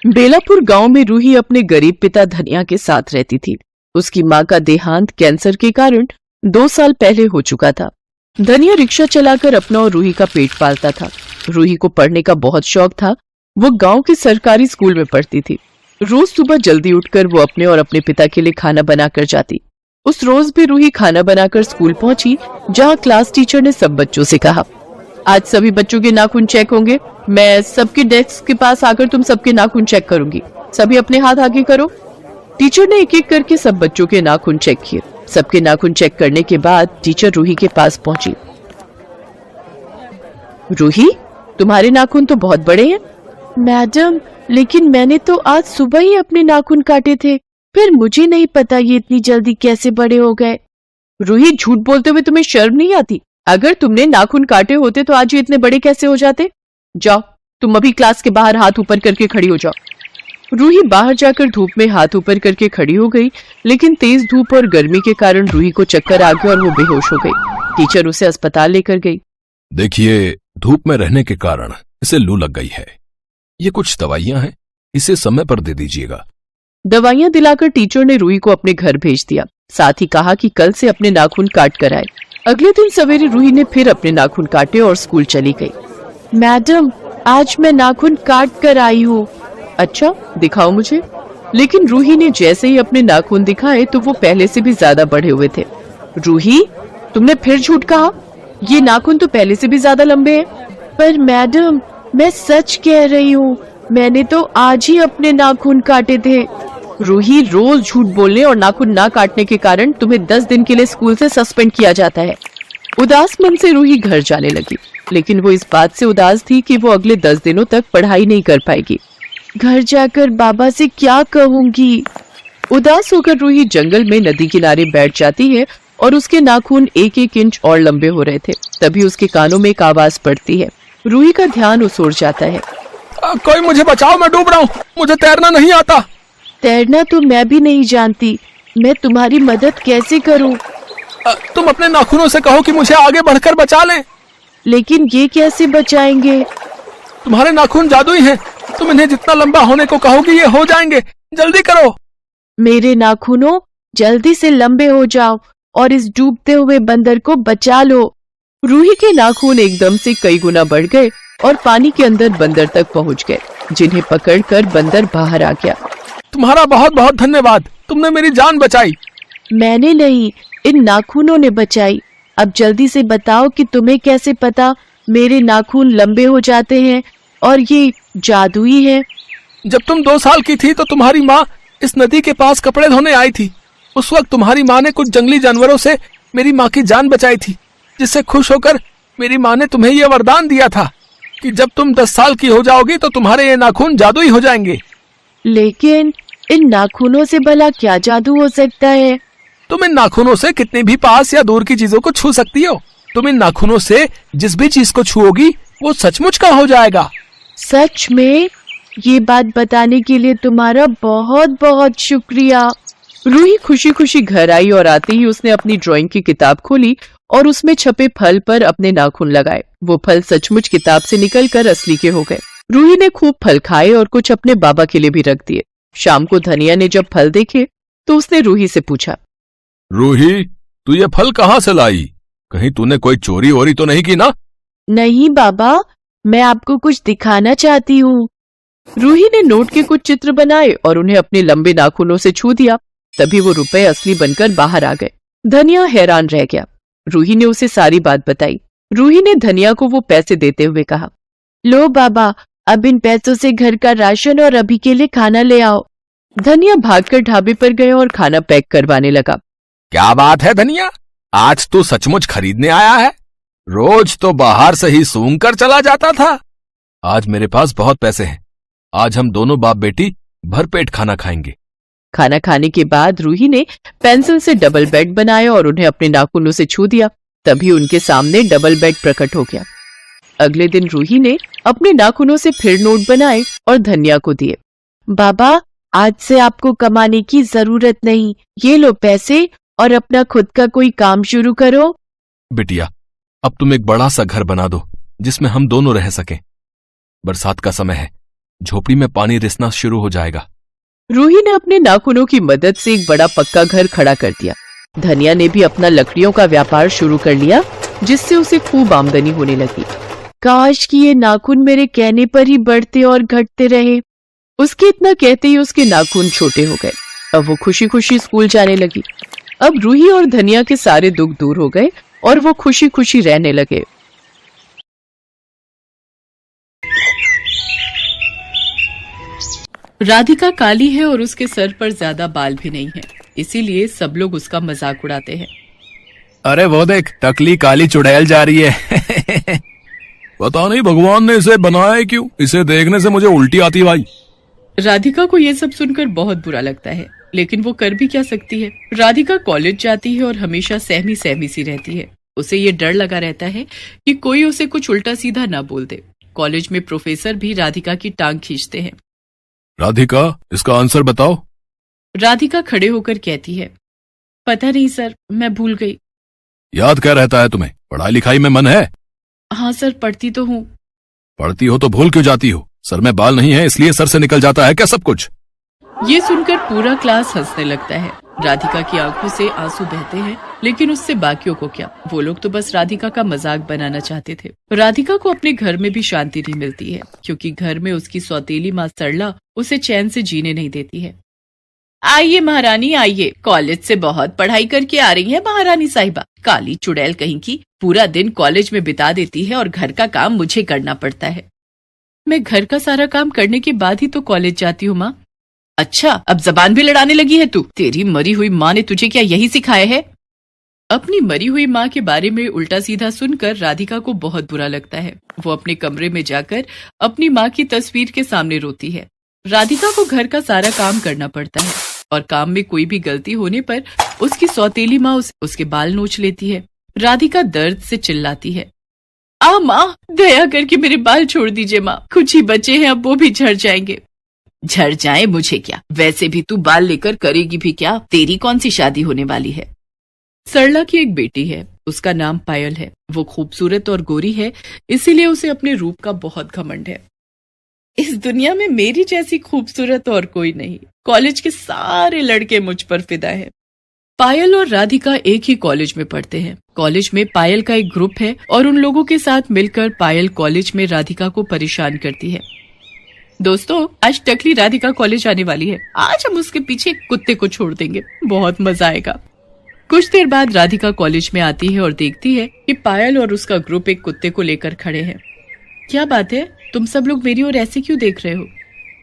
बेलापुर गांव में रूही अपने गरीब पिता धनिया के साथ रहती थी। उसकी मां का देहांत कैंसर के कारण 2 साल पहले हो चुका था। धनिया रिक्शा चलाकर अपना और रूही का पेट पालता था। रूही को पढ़ने का बहुत शौक था। वो गांव के सरकारी स्कूल में पढ़ती थी। रोज सुबह जल्दी उठकर वो अपने और अपने पिता के लिए खाना बनाकर जाती। उस रोज भी रूही खाना बनाकर स्कूल पहुंची, जहां क्लास टीचर ने सब बच्चों से कहा, आज सभी बच्चों के नाखून चेक होंगे। मैं सबके डेस्क के पास आकर तुम सबके नाखून चेक करूंगी। सभी अपने हाथ आगे करो। टीचर ने एक एक करके सब बच्चों के नाखून चेक किए। सबके नाखून चेक करने के बाद टीचर रूही के पास पहुंची। रूही, तुम्हारे नाखून तो बहुत बड़े हैं। मैडम, लेकिन मैंने तो आज सुबह ही अपने नाखून काटे थे, फिर मुझे नहीं पता ये इतनी जल्दी कैसे बड़े हो गए। रूही, झूठ बोलते हुए तुम्हें शर्म नहीं आती? अगर तुमने नाखून काटे होते तो आज ये इतने बड़े कैसे हो जाते? जाओ, तुम अभी क्लास के बाहर हाथ ऊपर करके खड़ी हो जाओ। रूही बाहर जाकर धूप में हाथ ऊपर करके खड़ी हो गई, लेकिन तेज धूप और गर्मी के कारण रूही को चक्कर आ गया और वो बेहोश हो गई। टीचर उसे अस्पताल लेकर गई। देखिए, धूप में रहने के कारण इसे लू लग गई है। ये कुछ दवाइयां हैं, इसे समय पर दे दीजिएगा। दवाइयां दिलाकर टीचर ने रूही को अपने घर भेज दिया। साथ ही कहा कि कल से अपने नाखून काट कर आए। अगले दिन सवेरे रूही ने फिर अपने नाखून काटे और स्कूल चली गई। मैडम, आज मैं नाखून काट कर आई हूँ। अच्छा, दिखाओ मुझे। लेकिन रूही ने जैसे ही अपने नाखून दिखाए तो वो पहले से भी ज्यादा बढ़े हुए थे। रूही, तुमने फिर झूठ कहा। ये नाखून तो पहले से भी ज्यादा लंबे हैं। पर मैडम, मैं सच कह रही हूँ, मैंने तो आज ही अपने नाखून काटे थे। रूही, रोज झूठ बोलने और नाखून ना काटने के कारण तुम्हें 10 दिन के लिए स्कूल से सस्पेंड किया जाता है। उदास मन से रूही घर जाने लगी, लेकिन वो इस बात से उदास थी कि वो अगले 10 दिनों तक पढ़ाई नहीं कर पाएगी। घर जाकर बाबा से क्या कहूंगी? उदास होकर रूही जंगल में नदी किनारे बैठ जाती है और उसके नाखून 1-1 इंच और लंबे हो रहे थे। तभी उसके कानों में एक आवाज पड़ती है। रूही का ध्यान उस ओर जाता है। कोई मुझे बचाओ, मैं डूब रहा हूँ, मुझे तैरना नहीं आता। तैरना तो मैं भी नहीं जानती, मैं तुम्हारी मदद कैसे करूं? तुम अपने नाखूनों से कहो कि मुझे आगे बढ़कर बचा लें। लेकिन ये कैसे बचाएंगे? तुम्हारे नाखून जादुई हैं, तुम इन्हें जितना लंबा होने को कहोगी ये हो जाएंगे। जल्दी करो। मेरे नाखूनों, जल्दी से लंबे हो जाओ और इस डूबते हुए बंदर को बचा लो। रूही के नाखून एकदम से कई गुना बढ़ गए और पानी के अंदर बंदर तक पहुंच गए, जिन्हें पकड़कर बंदर बाहर आ गया। तुम्हारा बहुत बहुत धन्यवाद, तुमने मेरी जान बचाई। मैंने नहीं, इन नाखूनों ने बचाई। अब जल्दी से बताओ कि तुम्हें कैसे पता मेरे नाखून लंबे हो जाते हैं और ये जादुई है? जब तुम 2 साल की थी तो तुम्हारी माँ इस नदी के पास कपड़े धोने आई थी। उस वक्त तुम्हारी माँ ने कुछ जंगली जानवरों से मेरी माँ की जान बचाई थी, जिससे खुश होकर मेरी माँ ने तुम्हें यह वरदान दिया था कि जब तुम 10 साल की हो जाओगी तो तुम्हारे ये नाखून जादुई हो जाएंगे। लेकिन इन नाखूनों से भला क्या जादू हो सकता है? तुम इन नाखूनों से कितनी भी पास या दूर की चीजों को छू सकती हो। तुम इन नाखूनों से जिस भी चीज को छुओगी वो सचमुच का हो जाएगा। सच में? ये बात बताने के लिए तुम्हारा बहुत बहुत शुक्रिया। रूही खुशी खुशी घर आई और आते ही उसने अपनी ड्राइंग की किताब खोली और उसमें छपे फल पर अपने नाखून लगाए। वो फल सचमुच किताब से निकलकर असली के हो गए। रूही ने खूब फल खाए और कुछ अपने बाबा के लिए भी रख दिए। शाम को धनिया ने जब फल देखे तो उसने रूही से पूछा, रूही, तू ये फल कहाँ से लाई? कहीं तूने कोई चोरी वोरी तो नहीं की ना? नहीं बाबा, मैं आपको कुछ दिखाना चाहती हूँ। रूही ने नोट के कुछ चित्र बनाए और उन्हें अपने लंबे नाखूनों से छू दिया। तभी वो रुपए असली बनकर बाहर आ गए। धनिया हैरान रह गया। रूही ने उसे सारी बात बताई। रूही ने धनिया को वो पैसे देते हुए कहा, लो बाबा, अब इन पैसों से घर का राशन और अभी के लिए खाना ले आओ। धनिया भागकर ढाबे पर गया और खाना पैक करवाने लगा। क्या बात है धनिया, आज तू सचमुच खरीदने आया है? रोज तो बाहर से ही सूंघ कर चला जाता था। आज मेरे पास बहुत पैसे हैं। आज हम दोनों बाप बेटी भरपेट खाना खाएंगे। खाना खाने के बाद रूही ने पेंसिल से डबल बेड बनाया और उन्हें अपने नाखूनों से छू दिया। तभी उनके सामने डबल बेड प्रकट हो गया। अगले दिन रूही ने अपने नाखूनों से फिर नोट बनाए और धनिया को दिए। बाबा, आज से आपको कमाने की जरूरत नहीं, ये लो पैसे और अपना खुद का कोई काम शुरू करो। बिटिया, अब तुम एक बड़ा सा घर बना दो जिसमें हम दोनों रह सकें। बरसात का समय है, झोपड़ी में पानी रिसना शुरू हो जाएगा। रूही ने अपने नाखूनों की मदद से एक बड़ा पक्का घर खड़ा कर दिया। धनिया ने भी अपना लकड़ियों का व्यापार शुरू कर लिया, जिससे उसे खूब आमदनी होने लगी। काश कि ये नाखून मेरे कहने पर ही बढ़ते और घटते रहे। उसके इतना कहते ही उसके नाखून छोटे हो गए। अब वो खुशी खुशी स्कूल जाने लगी। अब रूही और धनिया के सारे दुख दूर हो गए और वो खुशी खुशी रहने लगे। राधिका काली है और उसके सर पर ज्यादा बाल भी नहीं है, इसीलिए सब लोग उसका मजाक उड़ाते हैं। अरे वो देख, टकली काली चुड़ैल जा रही है। पता नहीं भगवान ने इसे बनाया है क्यों, इसे देखने से मुझे उल्टी आती है भाई। राधिका को ये सब सुनकर बहुत बुरा लगता है, लेकिन वो कर भी क्या सकती है। राधिका कॉलेज जाती है और हमेशा सहमी सहमी सी रहती है। उसे ये डर लगा रहता है कि कोई उसे कुछ उल्टा सीधा ना बोल दे। कॉलेज में प्रोफेसर भी राधिका की टांग खींचते हैं। राधिका, इसका आंसर बताओ। राधिका खड़े होकर कहती है, पता नहीं सर, मैं भूल गई। याद क्या रहता है तुम्हें? पढ़ाई लिखाई में मन है? हाँ सर, पढ़ती तो हूँ। पढ़ती हो तो भूल क्यों जाती हो? सर में बाल नहीं है इसलिए सर से निकल जाता है क्या सब कुछ? ये सुनकर पूरा क्लास हंसने लगता है। राधिका की आंखों से आंसू बहते हैं, लेकिन उससे बाकियों को क्या, वो लोग तो बस राधिका का मजाक बनाना चाहते थे। राधिका को अपने घर में भी शांति नहीं मिलती है, क्योंकि घर में उसकी सौतेली माँ सरला उसे चैन से जीने नहीं देती है। आइए महारानी आइए, कॉलेज से बहुत पढ़ाई करके आ रही है महारानी साहिबा। काली चुड़ैल कहीं की पूरा दिन कॉलेज में बिता देती है और घर का काम मुझे करना पड़ता है। मैं घर का सारा काम करने के बाद ही तो कॉलेज जाती हूँ माँ। अच्छा, अब जबान भी लड़ाने लगी है तू? तेरी मरी हुई माँ ने तुझे क्या यही सिखाया है? अपनी मरी हुई माँ के बारे में उल्टा सीधा सुनकर राधिका को बहुत बुरा लगता है। वो अपने कमरे में जाकर अपनी माँ की तस्वीर के सामने रोती है। राधिका को घर का सारा काम करना पड़ता है और काम में कोई भी गलती होने पर उसकी सौतेली माँ उसके बाल नोच लेती है। राधिका दर्द से चिल्लाती है, आ माँ, दया करके मेरे बाल छोड़ दीजिए माँ, कुछ ही बचे हैं, अब वो भी झड़ जाएंगे। झड़ जाए मुझे क्या, वैसे भी तू बाल लेकर करेगी भी क्या? तेरी कौन सी शादी होने वाली है? सरला की एक बेटी है, उसका नाम पायल है। वो खूबसूरत और गोरी है, इसीलिए उसे अपने रूप का बहुत घमंड है। इस दुनिया में मेरी जैसी खूबसूरत और कोई नहीं। कॉलेज के सारे लड़के मुझ पर फिदा है। पायल और राधिका एक ही कॉलेज में पढ़ते हैं। कॉलेज में पायल का एक ग्रुप है और उन लोगों के साथ मिलकर पायल कॉलेज में राधिका को परेशान करती है। दोस्तों, आज टकली राधिका कॉलेज आने वाली है। आज हम उसके पीछे कुत्ते को छोड़ देंगे, बहुत मजा आएगा। कुछ देर बाद राधिका कॉलेज में आती है और देखती है कि पायल और उसका ग्रुप एक कुत्ते को लेकर खड़े हैं। क्या बात है, तुम सब लोग मेरी ओर ऐसे क्यों देख रहे हो?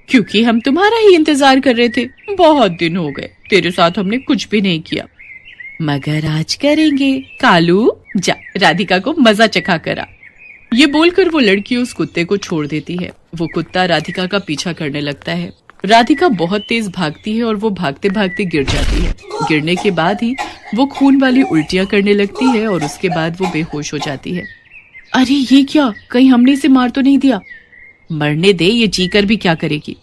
क्योंकि हम तुम्हारा ही इंतजार कर रहे थे। बहुत दिन हो गए, तेरे साथ हमने कुछ भी नहीं किया, मगर आज करेंगे। कालू, जा राधिका को मजा चखा करा। ये बोलकर वो लड़की उस कुत्ते को छोड़ देती है। वो कुत्ता राधिका का पीछा करने लगता है। राधिका बहुत तेज भागती है और वो भागते भागते गिर जाती है। गिरने के बाद ही वो खून वाली उल्टियां करने लगती है और उसके बाद वो बेहोश हो जाती है। अरे ये क्या, कहीं हमने इसे मार तो नहीं दिया? मरने दे, ये जीकर भी क्या करेगी।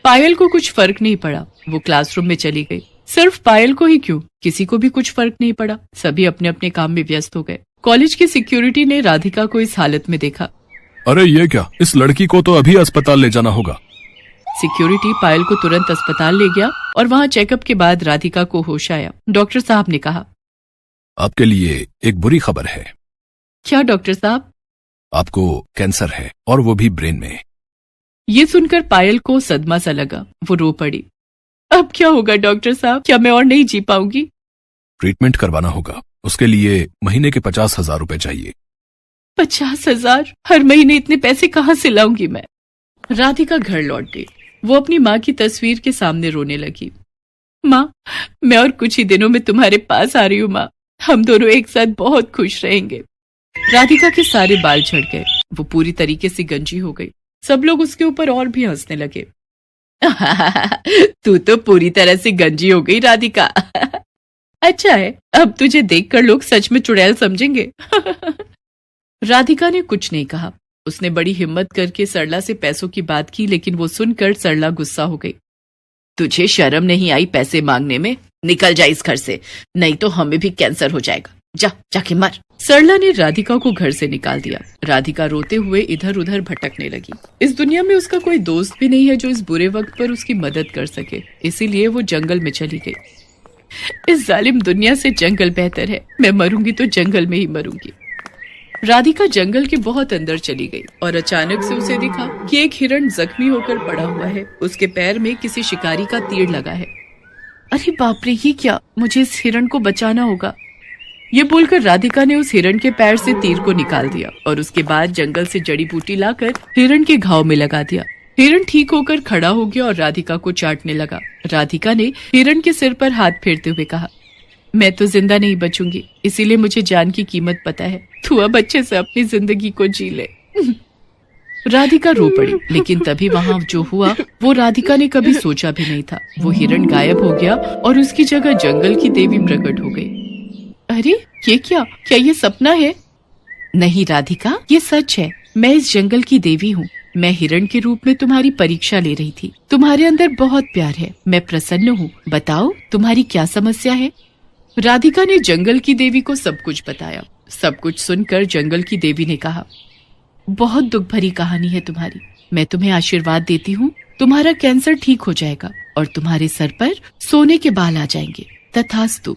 पायल को कुछ फर्क नहीं पड़ा, वो क्लासरूम में चली गई। सिर्फ पायल को ही क्यों, किसी को भी कुछ फर्क नहीं पड़ा। सभी अपने अपने काम में व्यस्त हो गए। कॉलेज की सिक्योरिटी ने राधिका को इस हालत में देखा। अरे ये क्या, इस लड़की को तो अभी अस्पताल ले जाना होगा। सिक्योरिटी पायल को तुरंत अस्पताल ले गया और वहाँ चेकअप के बाद राधिका को होश आया। डॉक्टर साहब ने कहा, आपके लिए एक बुरी खबर है। क्या डॉक्टर साहब? आपको कैंसर है और वो भी ब्रेन में। ये सुनकर पायल को सदमा सा लगा, वो रो पड़ी। अब क्या होगा डॉक्टर साहब, क्या मैं और नहीं जी पाऊंगी? ट्रीटमेंट करवाना होगा, उसके लिए महीने के 50,000 रुपए चाहिए। 50,000? हर महीने इतने पैसे कहाँ से लाऊंगी मैं? राधिका घर लौट गई। वो अपनी माँ की तस्वीर के सामने रोने लगी। माँ, मैं और कुछ ही दिनों में तुम्हारे पास आ रही हूँ माँ, हम दोनों एक साथ बहुत खुश रहेंगे। राधिका के सारे बाल झड़ गए, वो पूरी तरीके से गंजी हो गई। सब लोग उसके ऊपर और भी हंसने लगे। तू तो पूरी तरह से गंजी हो गई राधिका। अच्छा है, अब तुझे देखकर लोग सच में चुड़ैल समझेंगे। राधिका ने कुछ नहीं कहा। उसने बड़ी हिम्मत करके सरला से पैसों की बात की, लेकिन वो सुनकर सरला गुस्सा हो गई। तुझे शर्म नहीं आई पैसे मांगने में? निकल जा इस घर से, नहीं तो हमें भी कैंसर हो जाएगा। जा, जाके मर। सरला ने राधिका को घर से निकाल दिया। राधिका रोते हुए इधर उधर भटकने लगी। इस दुनिया में उसका कोई दोस्त भी नहीं है जो इस बुरे वक्त पर उसकी मदद कर सके, इसीलिए वो जंगल में चली गई। इस जालिम दुनिया से जंगल बेहतर है, मैं मरूंगी तो जंगल में ही मरूंगी। राधिका जंगल के बहुत अंदर चली गई और अचानक से उसे दिखा कि एक हिरण जख्मी होकर पड़ा हुआ है। उसके पैर में किसी शिकारी का तीर लगा है। अरे बाप रे, ये क्या, मुझे इस हिरण को बचाना होगा। ये बोलकर राधिका ने उस हिरण के पैर से तीर को निकाल दिया और उसके बाद जंगल से जड़ी बूटी लाकर हिरण के घाव में लगा दिया। हिरण ठीक होकर खड़ा हो गया और राधिका को चाटने लगा। राधिका ने हिरण के सिर पर हाथ फेरते हुए कहा, मैं तो जिंदा नहीं बचूंगी, इसीलिए मुझे जान की कीमत पता है। तू अब अच्छे से अपनी जिंदगी को जी ले। राधिका रो पड़ी, लेकिन तभी वहाँ जो हुआ वो राधिका ने कभी सोचा भी नहीं था। वो हिरण गायब हो गया और उसकी जगह जंगल की देवी प्रकट हो गई। अरे ये क्या ये सपना है? नहीं राधिका, ये सच है। मैं इस जंगल की देवी हूँ। मैं हिरण के रूप में तुम्हारी परीक्षा ले रही थी। तुम्हारे अंदर बहुत प्यार है, मैं प्रसन्न हूँ। बताओ तुम्हारी क्या समस्या है? राधिका ने जंगल की देवी को सब कुछ बताया। सब कुछ सुनकर जंगल की देवी ने कहा, बहुत दुख भरी कहानी है तुम्हारी। मैं तुम्हें आशीर्वाद देती हूँ, तुम्हारा कैंसर ठीक हो जाएगा और तुम्हारे सर पर सोने के बाल आ जाएंगे। तथास्तु।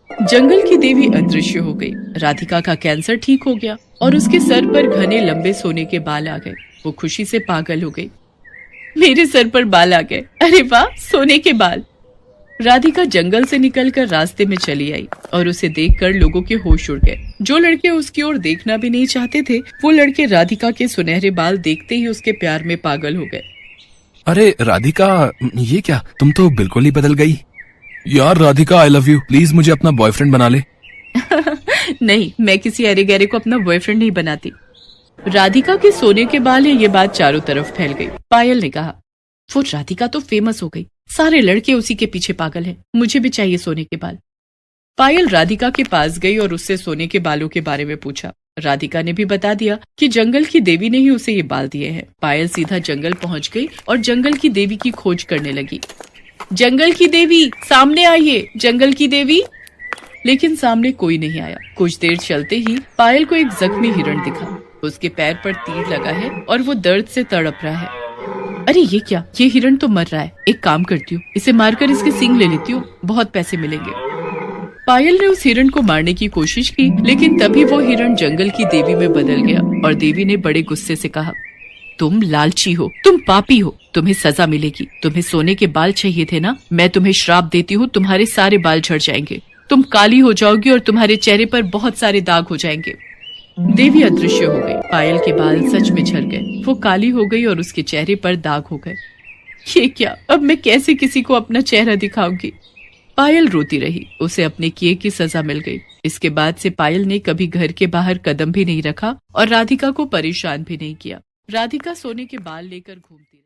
जंगल की देवी अदृश्य हो गई। राधिका का कैंसर ठीक हो गया और उसके सर पर घने लंबे सोने के बाल आ गए। वो खुशी से पागल हो गई। मेरे सर पर बाल आ गए, अरे वाह, सोने के बाल। राधिका जंगल से निकलकर रास्ते में चली आई और उसे देखकर लोगों के होश उड़ गए। जो लड़के उसकी ओर देखना भी नहीं चाहते थे, वो लड़के राधिका के सुनहरे बाल देखते ही उसके प्यार में पागल हो गए। अरे राधिका, ये क्या, तुम तो बिल्कुल ही बदल गई। यार Radhika, I love you, please मुझे अपना बॉयफ्रेंड बना ले। नहीं, मैं किसी अरे गहरे को अपना बॉयफ्रेंड नहीं बनाती। राधिका के सोने के बाल है, ये बात चारों तरफ फैल गई। पायल ने कहा, वो राधिका तो फेमस हो गई, सारे लड़के उसी के पीछे पागल हैं। मुझे भी चाहिए सोने के बाल। पायल राधिका के पास गई और उससे सोने के बालों के बारे में पूछा। राधिका ने भी बता दिया कि जंगल की देवी ने ही उसे ये बाल दिए हैं। पायल सीधा जंगल पहुंच गई और जंगल की देवी की खोज करने लगी। जंगल की देवी, सामने आइए, जंगल की देवी। लेकिन सामने कोई नहीं आया। कुछ देर चलते ही पायल को एक जख्मी हिरण दिखा। उसके पैर पर तीर लगा है और वो दर्द से तड़प रहा है। अरे ये क्या, ये हिरण तो मर रहा है। एक काम करती हूँ, इसे मारकर इसके सींग ले लेती हूँ, बहुत पैसे मिलेंगे। पायल ने उस हिरण को मारने की कोशिश की, लेकिन तभी वो हिरण जंगल की देवी में बदल गया और देवी ने बड़े गुस्से से कहा, तुम लालची हो, तुम पापी हो, तुम्हें सजा मिलेगी। तुम्हें सोने के बाल चाहिए थे ना, मैं तुम्हें श्राप देती हूँ, तुम्हारे सारे बाल झड़ जाएंगे, तुम काली हो जाओगी और तुम्हारे चेहरे पर बहुत सारे दाग हो जाएंगे। देवी अदृश्य हो गई। पायल के बाल सच में झड़ गए। वो काली हो गई और उसके चेहरे पर दाग हो गए। ये क्या, अब मैं कैसे किसी को अपना चेहरा दिखाऊंगी? पायल रोती रही। उसे अपने किए की सजा मिल गई। इसके बाद से पायल ने कभी घर के बाहर कदम भी नहीं रखा और राधिका को परेशान भी नहीं किया। राधिका सोने के बाल लेकर घूमती